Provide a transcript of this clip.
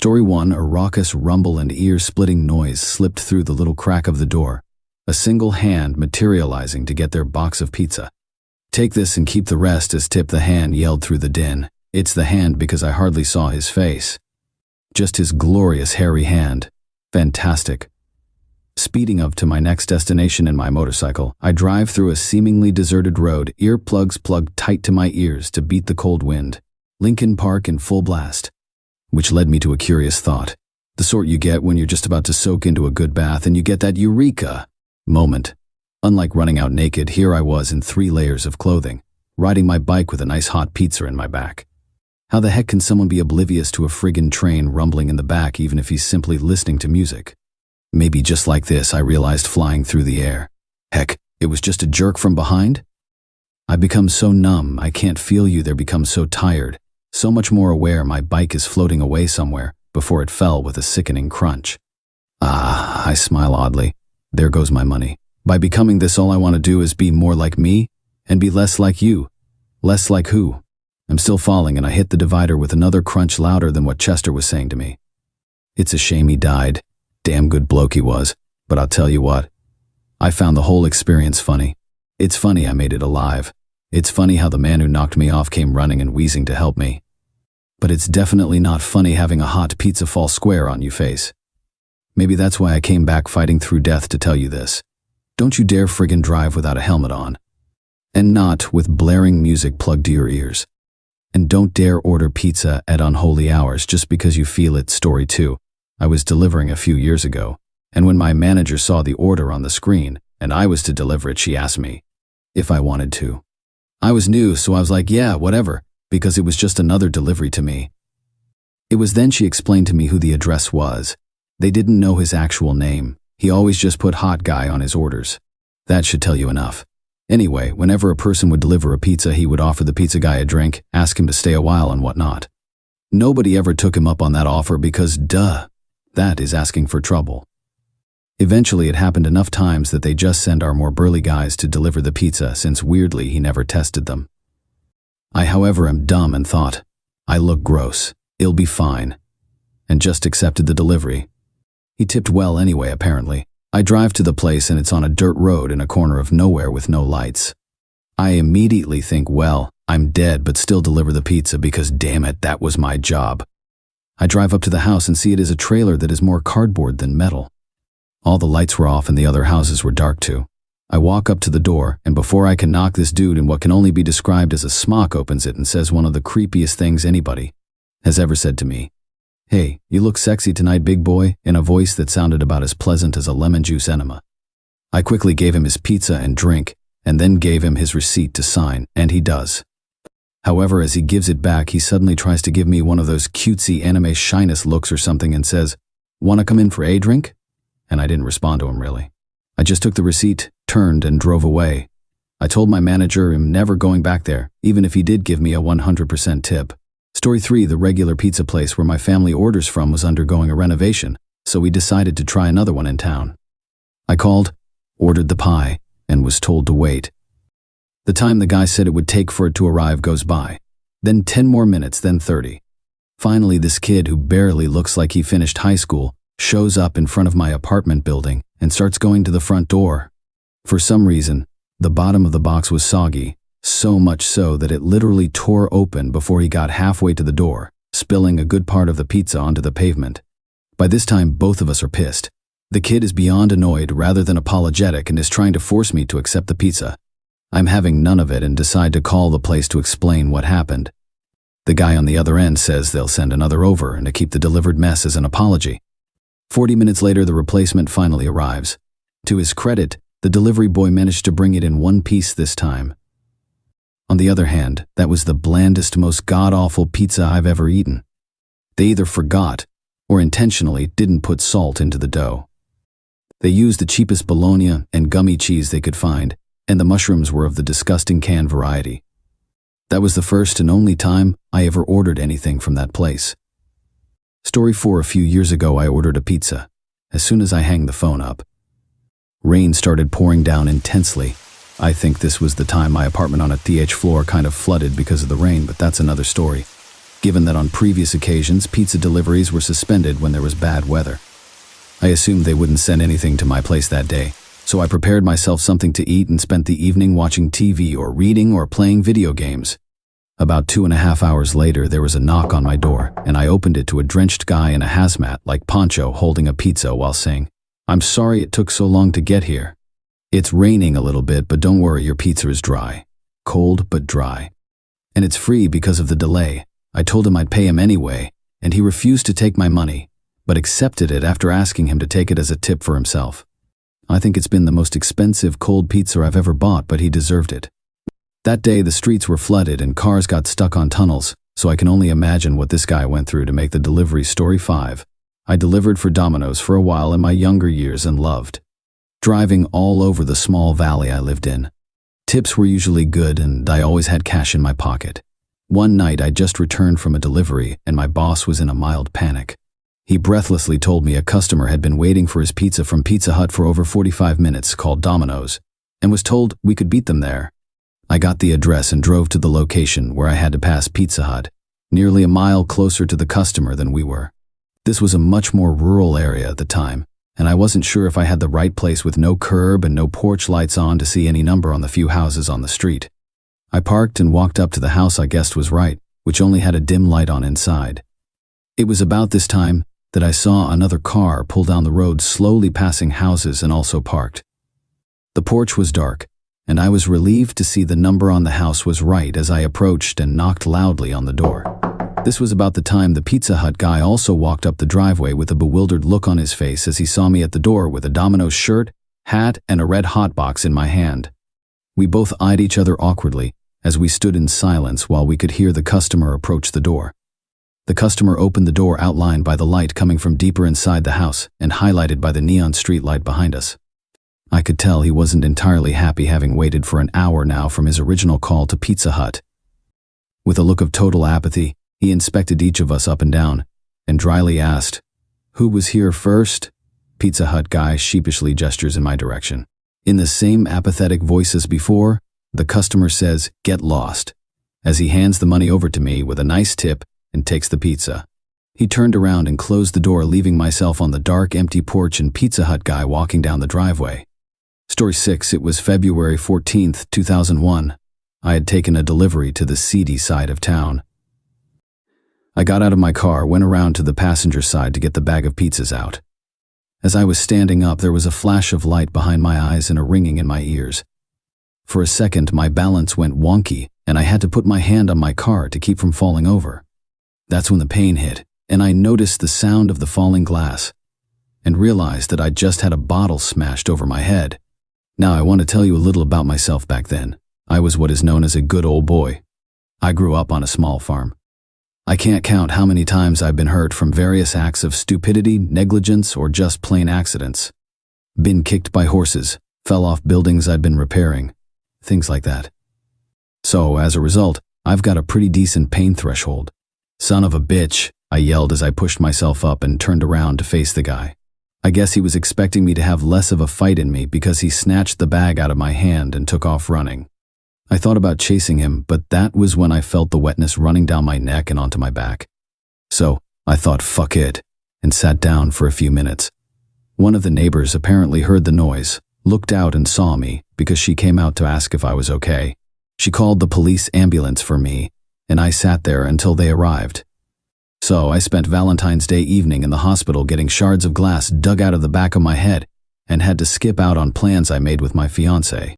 Story 1, a raucous rumble and ear-splitting noise slipped through the little crack of the door, a single hand materializing to get their box of pizza. "Take this and keep the rest as tip," the hand yelled through the din. It's the hand because I hardly saw his face. Just his glorious hairy hand. Fantastic. Speeding up to my next destination in my motorcycle, I drive through a seemingly deserted road, earplugs plugged tight to my ears to beat the cold wind. Lincoln Park in full blast. Which led me to a curious thought. The sort you get when you're just about to soak into a good bath and you get that eureka moment. Unlike running out naked, here I was in 3 layers of clothing, riding my bike with a nice hot pizza in my back. How the heck can someone be oblivious to a friggin' train rumbling in the back even if he's simply listening to music? Maybe just like this, I realized flying through the air. Heck, it was just a jerk from behind? I become so numb, I can't feel you there, become so tired, so much more aware my bike is floating away somewhere before it fell with a sickening crunch. I smile oddly. There goes my money. By becoming this, all I want to do is be more like me and be less like you. Less like who? I'm still falling and I hit the divider with another crunch louder than what Chester was saying to me. It's a shame he died. Damn good bloke he was. But I'll tell you what. I found the whole experience funny. It's funny I made it alive. It's funny how the man who knocked me off came running and wheezing to help me. But it's definitely not funny having a hot pizza fall square on your face. Maybe that's why I came back fighting through death to tell you this. Don't you dare friggin' drive without a helmet on. And not with blaring music plugged to your ears. And don't dare order pizza at unholy hours just because you feel it. Story 2. I was delivering a few years ago, and when my manager saw the order on the screen and I was to deliver it, she asked me if I wanted to. I was new, so I was like, yeah, whatever, because it was just another delivery to me. It was then she explained to me who the address was. They didn't know his actual name. He always just put hot guy on his orders. That should tell you enough. Anyway, whenever a person would deliver a pizza, he would offer the pizza guy a drink, ask him to stay a while and whatnot. Nobody ever took him up on that offer because, duh, that is asking for trouble. Eventually it happened enough times that they just send our more burly guys to deliver the pizza, since weirdly he never tested them. I, however, am dumb and thought, I look gross, it'll be fine, and just accepted the delivery. He tipped well anyway, apparently. I drive to the place and it's on a dirt road in a corner of nowhere with no lights. I immediately think, well, I'm dead, but still deliver the pizza because damn it, that was my job. I drive up to the house and see it is a trailer that is more cardboard than metal. All the lights were off and the other houses were dark too. I walk up to the door, and before I can knock, this dude in what can only be described as a smock opens it and says one of the creepiest things anybody has ever said to me. "Hey, you look sexy tonight, big boy," in a voice that sounded about as pleasant as a lemon juice enema. I quickly gave him his pizza and drink, and then gave him his receipt to sign, and he does. However, as he gives it back, he suddenly tries to give me one of those cutesy anime shyness looks or something and says, "Wanna come in for a drink?" And I didn't respond to him really. I just took the receipt, turned, and drove away. I told my manager I'm never going back there, even if he did give me a 100% tip. Story 3, the regular pizza place where my family orders from was undergoing a renovation, so we decided to try another one in town. I called, ordered the pie, and was told to wait. The time the guy said it would take for it to arrive goes by. Then 10 more minutes, then 30. Finally, this kid who barely looks like he finished high school shows up in front of my apartment building and starts going to the front door. For some reason, the bottom of the box was soggy, so much so that it literally tore open before he got halfway to the door, spilling a good part of the pizza onto the pavement. By this time, both of us are pissed. The kid is beyond annoyed rather than apologetic and is trying to force me to accept the pizza. I'm having none of it and decide to call the place to explain what happened. The guy on the other end says they'll send another over and to keep the delivered mess as an apology. 40 minutes later, the replacement finally arrives. To his credit, the delivery boy managed to bring it in one piece this time. On the other hand, that was the blandest, most god-awful pizza I've ever eaten. They either forgot or intentionally didn't put salt into the dough. They used the cheapest bologna and gummy cheese they could find, and the mushrooms were of the disgusting canned variety. That was the first and only time I ever ordered anything from that place. Story 4, a few years ago I ordered a pizza. As soon as I hang the phone up, rain started pouring down intensely. I think this was the time my apartment on a TH floor kind of flooded because of the rain, but that's another story. given that on previous occasions pizza deliveries were suspended when there was bad weather. I assumed they wouldn't send anything to my place that day, so I prepared myself something to eat and spent the evening watching TV or reading or playing video games. About 2.5 hours later, there was a knock on my door, and I opened it to a drenched guy in a hazmat-like poncho holding a pizza while saying, "I'm sorry it took so long to get here. It's raining a little bit, but don't worry, your pizza is dry. Cold, but dry. And it's free because of the delay." I told him I'd pay him anyway, and he refused to take my money, but accepted it after asking him to take it as a tip for himself. I think it's been the most expensive cold pizza I've ever bought, but he deserved it. That day, the streets were flooded and cars got stuck on tunnels, so I can only imagine what this guy went through to make the delivery story 5. I delivered for Domino's for a while in my younger years and loved driving all over the small valley I lived in. Tips were usually good and I always had cash in my pocket. One night I just returned from a delivery and my boss was in a mild panic. He breathlessly told me a customer had been waiting for his pizza from Pizza Hut for over 45 minutes, called Domino's, and was told we could beat them there. I got the address and drove to the location where I had to pass Pizza Hut, nearly a mile closer to the customer than we were. This was a much more rural area at the time, and I wasn't sure if I had the right place with no curb and no porch lights on to see any number on the few houses on the street. I parked and walked up to the house I guessed was right, which only had a dim light on inside. It was about this time that I saw another car pull down the road, slowly passing houses and also parked. The porch was dark, and I was relieved to see the number on the house was right as I approached and knocked loudly on the door. This was about the time the Pizza Hut guy also walked up the driveway with a bewildered look on his face as he saw me at the door with a Domino's shirt, hat, and a red hot box in my hand. We both eyed each other awkwardly as we stood in silence while we could hear the customer approach the door. The customer opened the door, outlined by the light coming from deeper inside the house and highlighted by the neon street light behind us. I could tell he wasn't entirely happy, having waited for an hour now from his original call to Pizza Hut. With a look of total apathy, he inspected each of us up and down and dryly asked, "Who was here first?" Pizza Hut guy sheepishly gestures in my direction. In the same apathetic voice as before, the customer says, "Get lost," as he hands the money over to me with a nice tip and takes the pizza. He turned around and closed the door, leaving myself on the dark, empty porch and Pizza Hut guy walking down the driveway. Story 6. It was February 14th, 2001. I had taken a delivery to the seedy side of town. I got out of my car, went around to the passenger side to get the bag of pizzas out. As I was standing up, there was a flash of light behind my eyes and a ringing in my ears. For a second, my balance went wonky, and I had to put my hand on my car to keep from falling over. That's when the pain hit, and I noticed the sound of the falling glass, and realized that I'd just had a bottle smashed over my head. Now I want to tell you a little about myself back then. I was what is known as a good old boy. I grew up on a small farm. I can't count how many times I've been hurt from various acts of stupidity, negligence, or just plain accidents. Been kicked by horses, fell off buildings I'd been repairing, things like that. So, as a result, I've got a pretty decent pain threshold. "Son of a bitch," I yelled as I pushed myself up and turned around to face the guy. I guess he was expecting me to have less of a fight in me because he snatched the bag out of my hand and took off running. I thought about chasing him, but that was when I felt the wetness running down my neck and onto my back. So, I thought, fuck it, and sat down for a few minutes. One of the neighbors apparently heard the noise, looked out and saw me because she came out to ask if I was okay. She called the police ambulance for me, and I sat there until they arrived. So I spent Valentine's Day evening in the hospital getting shards of glass dug out of the back of my head and had to skip out on plans I made with my fiancée.